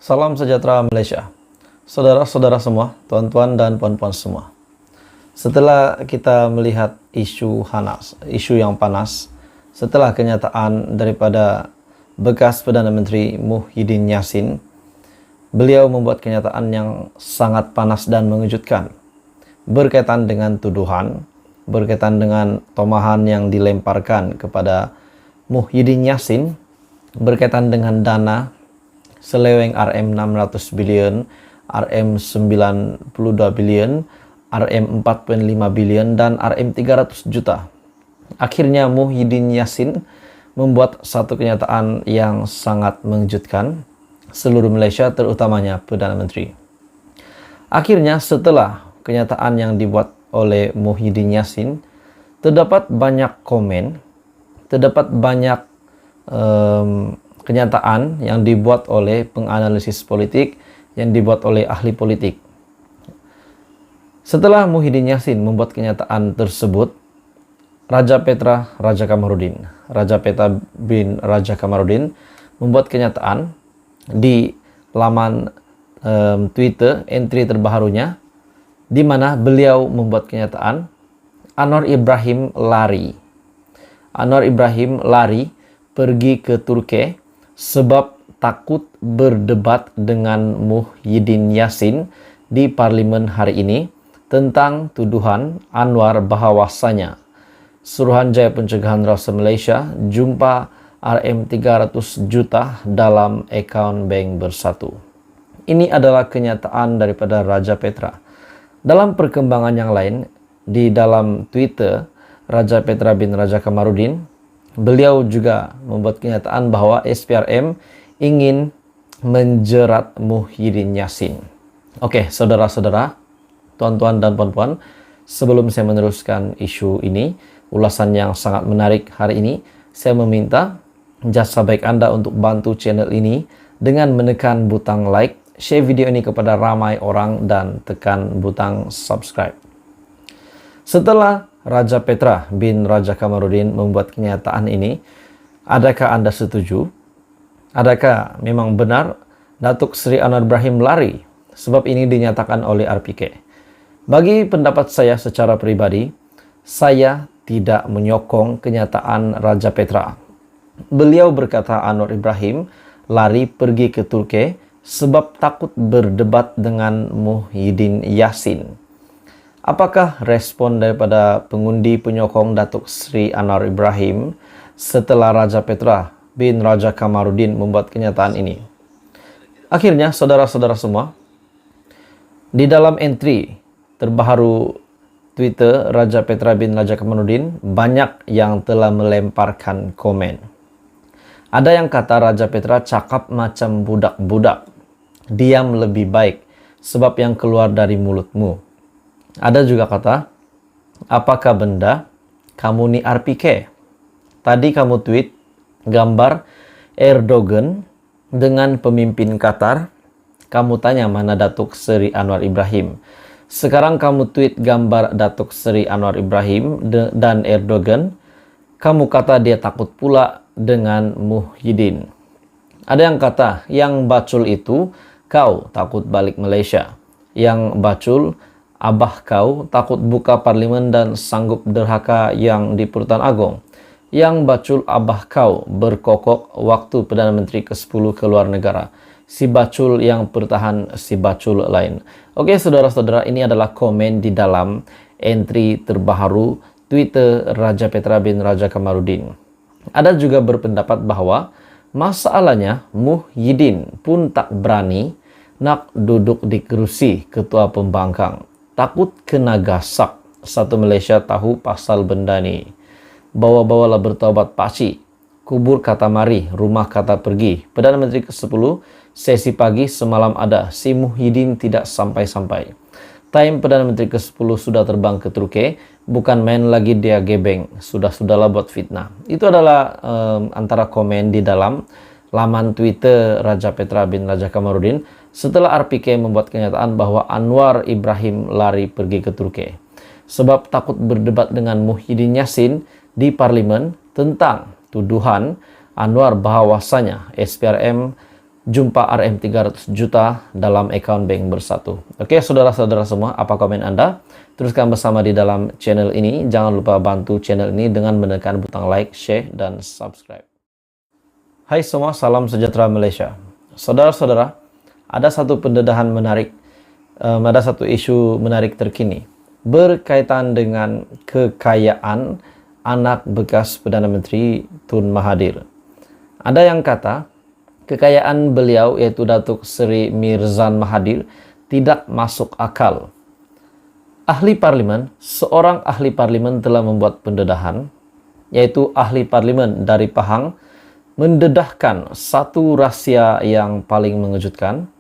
Salam sejahtera Malaysia. Saudara-saudara semua, tuan-tuan dan puan-puan semua. Setelah kita melihat isu yang panas, setelah kenyataan daripada bekas Perdana Menteri Muhyiddin Yassin, beliau membuat kenyataan yang sangat panas dan mengejutkan berkaitan dengan tuduhan, berkaitan dengan tomahan yang dilemparkan kepada Muhyiddin Yassin, berkaitan dengan dana seleweng RM600 bilion, RM92 bilion, RM4.5 bilion, dan RM300 juta. Akhirnya Muhyiddin Yassin membuat satu kenyataan yang sangat mengejutkan seluruh Malaysia, terutamanya Perdana Menteri. Akhirnya setelah kenyataan yang dibuat oleh Muhyiddin Yassin, terdapat banyak komen, terdapat banyak kenyataan yang dibuat oleh penganalisis politik, yang dibuat oleh ahli politik. Setelah Muhyiddin Yassin membuat kenyataan tersebut, Raja Petra bin Raja Kamarudin membuat kenyataan di laman Twitter, entry terbarunya, di mana beliau membuat kenyataan Anwar Ibrahim lari. Anwar Ibrahim lari pergi ke Turki sebab takut berdebat dengan Muhyiddin Yassin di parlimen hari ini tentang tuduhan Anwar bahawasanya Suruhanjaya Pencegahan Rasa Malaysia jumpa RM300 juta dalam akaun bank bersatu. Ini adalah kenyataan daripada Raja Petra. Dalam perkembangan yang lain, di dalam Twitter Raja Petra bin Raja Kamarudin, beliau juga membuat kenyataan bahwa SPRM ingin menjerat Muhyiddin Yassin. Oke, saudara-saudara, tuan-tuan dan puan-puan, sebelum saya meneruskan isu ini, ulasan yang sangat menarik hari ini, saya meminta jasa baik Anda untuk bantu channel ini dengan menekan butang like, share video ini kepada ramai orang, dan tekan butang subscribe. Setelah Raja Petra bin Raja Kamarudin membuat kenyataan ini, adakah Anda setuju? Adakah memang benar Datuk Seri Anwar Ibrahim lari? Sebab ini dinyatakan oleh RPK. Bagi pendapat saya secara pribadi, saya tidak menyokong kenyataan Raja Petra. Beliau berkata Anwar Ibrahim lari pergi ke Turki sebab takut berdebat dengan Muhyiddin Yassin. Apakah respon daripada pengundi penyokong Datuk Seri Anwar Ibrahim setelah Raja Petra bin Raja Kamarudin membuat kenyataan ini? Akhirnya, saudara-saudara semua, di dalam entry terbaru Twitter Raja Petra bin Raja Kamarudin, banyak yang telah melemparkan komen. Ada yang kata Raja Petra cakap macam budak-budak, diam lebih baik sebab yang keluar dari mulutmu. Ada juga kata, apakah benda kamu ni RPK? Tadi kamu tweet gambar Erdogan dengan pemimpin Qatar. Kamu tanya mana Datuk Seri Anwar Ibrahim. Sekarang kamu tweet gambar Datuk Seri Anwar Ibrahim dan Erdogan. Kamu kata dia takut pula dengan Muhyiddin. Ada yang kata, yang bacul itu kau takut balik Malaysia. Yang bacul abah kau takut buka parlimen dan sanggup derhaka yang di Pertuan Agong. Yang bacul abah kau berkokok waktu Perdana Menteri ke-10 ke luar negara. Si bacul yang bertahan si bacul lain. Oke, saudara-saudara, ini adalah komen di dalam entry terbaru Twitter Raja Petra bin Raja Kamarudin. Ada juga berpendapat bahwa masalahnya Muhyiddin pun tak berani nak duduk di kerusi ketua pembangkang. Takut kena gasak. Satu Malaysia tahu pasal benda ni. Bawa-bawalah bertaubat pakcik. Kubur kata mari, rumah kata pergi. Perdana Menteri ke-10, sesi pagi semalam ada. Si Muhyiddin tidak sampai-sampai. Time Perdana Menteri ke-10 sudah terbang ke Turki. Bukan main lagi dia gebeng. Sudah-sudahlah buat fitnah. Itu adalah antara komen di dalam laman Twitter Raja Petra bin Raja Kamarudin setelah RPK membuat kenyataan bahwa Anwar Ibrahim lari pergi ke Turki sebab takut berdebat dengan Muhyiddin Yassin di parlimen tentang tuduhan Anwar bahawasanya SPRM jumpa Rm 300 juta dalam account bank bersatu. Oke, saudara-saudara semua, apa komen Anda? Teruskan bersama di dalam channel ini. Jangan lupa bantu channel ini dengan menekan butang like, share, dan subscribe. Hai semua, salam sejahtera Malaysia. Saudara-saudara, ada satu pendedahan menarik, ada satu isu menarik terkini berkaitan dengan kekayaan anak bekas Perdana Menteri Tun Mahathir. Ada yang kata kekayaan beliau, yaitu Datuk Seri Mirzan Mahathir, tidak masuk akal. Seorang ahli parlimen telah membuat pendedahan, yaitu ahli parlimen dari Pahang, mendedahkan satu rahsia yang paling mengejutkan.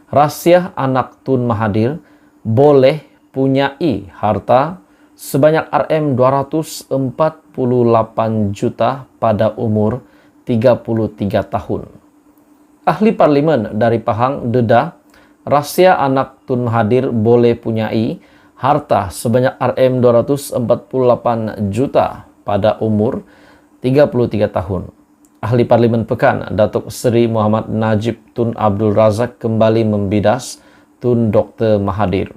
Rahsia anak Tun Mahathir boleh punyai harta sebanyak Rm 248 juta pada umur 33 tahun. Ahli parlimen dari Pahang dedah rahsia anak Tun Mahathir boleh punyai harta sebanyak Rm 248 juta pada umur 33 tahun. Ahli Parlimen Pekan, Datuk Seri Muhammad Najib Tun Abdul Razak kembali membidas Tun Dr. Mahathir.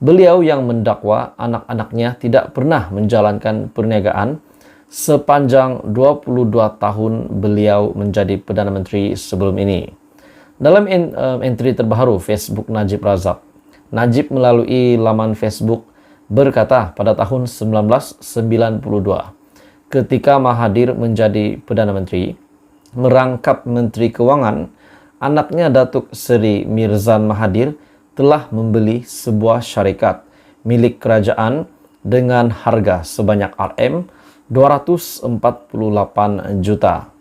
Beliau yang mendakwa anak-anaknya tidak pernah menjalankan perniagaan sepanjang 22 tahun beliau menjadi Perdana Menteri sebelum ini. Dalam entry terbaru Facebook Najib Razak, Najib melalui laman Facebook berkata pada tahun 1992, ketika Mahathir menjadi Perdana Menteri, merangkap Menteri Keuangan, anaknya Datuk Seri Mirzan Mahathir telah membeli sebuah syarikat milik kerajaan dengan harga sebanyak Rm 248 juta.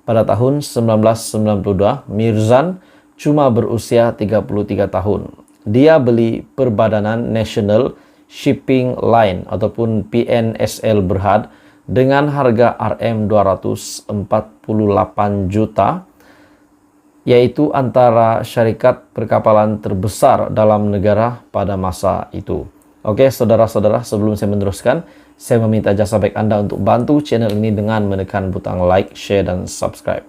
Pada tahun 1992, Mirzan cuma berusia 33 tahun. Dia beli Perbadanan National Shipping Line ataupun PNSL Berhad dengan harga Rm 248 juta, yaitu antara syarikat perkapalan terbesar dalam negara pada masa itu. Oke, saudara-saudara, sebelum saya meneruskan, saya meminta jasa baik Anda untuk bantu channel ini dengan menekan butang like, share, dan subscribe.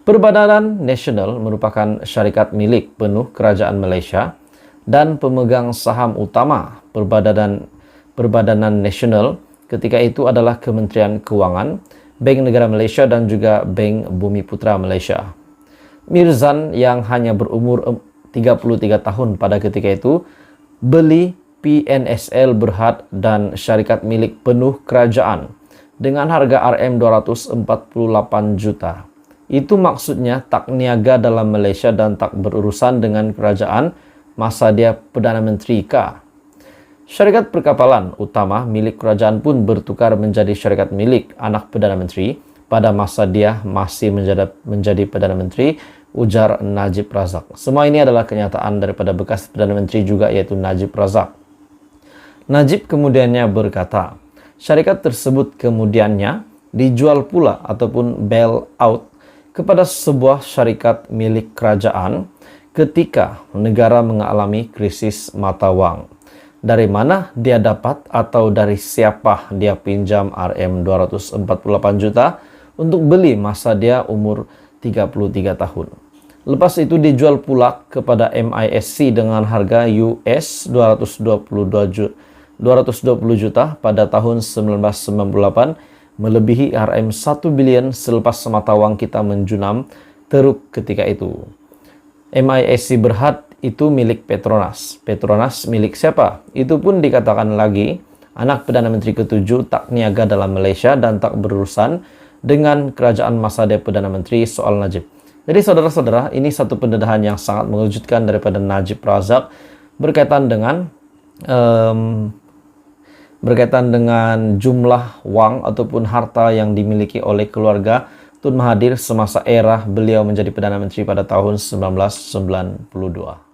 Perbadanan Nasional merupakan syarikat milik penuh Kerajaan Malaysia dan pemegang saham utama Perbadanan Nasional ketika itu adalah Kementerian Keuangan, Bank Negara Malaysia, dan juga Bank Bumiputera Malaysia. Mirzan yang hanya berumur 33 tahun pada ketika itu beli PNSL Berhad dan syarikat milik penuh kerajaan dengan harga Rm 248 juta. Itu maksudnya tak niaga dalam Malaysia dan tak berurusan dengan kerajaan masa dia Perdana Menteri kah? Syarikat perkapalan utama milik kerajaan pun bertukar menjadi syarikat milik anak Perdana Menteri pada masa dia masih menjadi Perdana Menteri, ujar Najib Razak. Semua ini adalah kenyataan daripada bekas Perdana Menteri juga, yaitu Najib Razak. Najib kemudiannya berkata, syarikat tersebut kemudiannya dijual pula ataupun bail out kepada sebuah syarikat milik kerajaan ketika negara mengalami krisis mata wang. Dari mana dia dapat atau dari siapa dia pinjam Rm 248 juta untuk beli masa dia umur 33 tahun. Lepas itu dijual pula kepada MISC dengan harga US 220 juta pada tahun 1998, melebihi Rm 1 bilion selepas mata wang kita menjunam teruk ketika itu. MISC Berhad itu milik Petronas. Petronas milik siapa? Itu pun dikatakan lagi, anak Perdana Menteri ke-7 tak niaga dalam Malaysia dan tak berurusan dengan kerajaan masa dia Perdana Menteri, soal Najib. Jadi saudara-saudara, ini satu pendedahan yang sangat mengejutkan daripada Najib Razak berkaitan dengan jumlah wang ataupun harta yang dimiliki oleh keluarga Tun Mahathir semasa era beliau menjadi Perdana Menteri pada tahun 1992.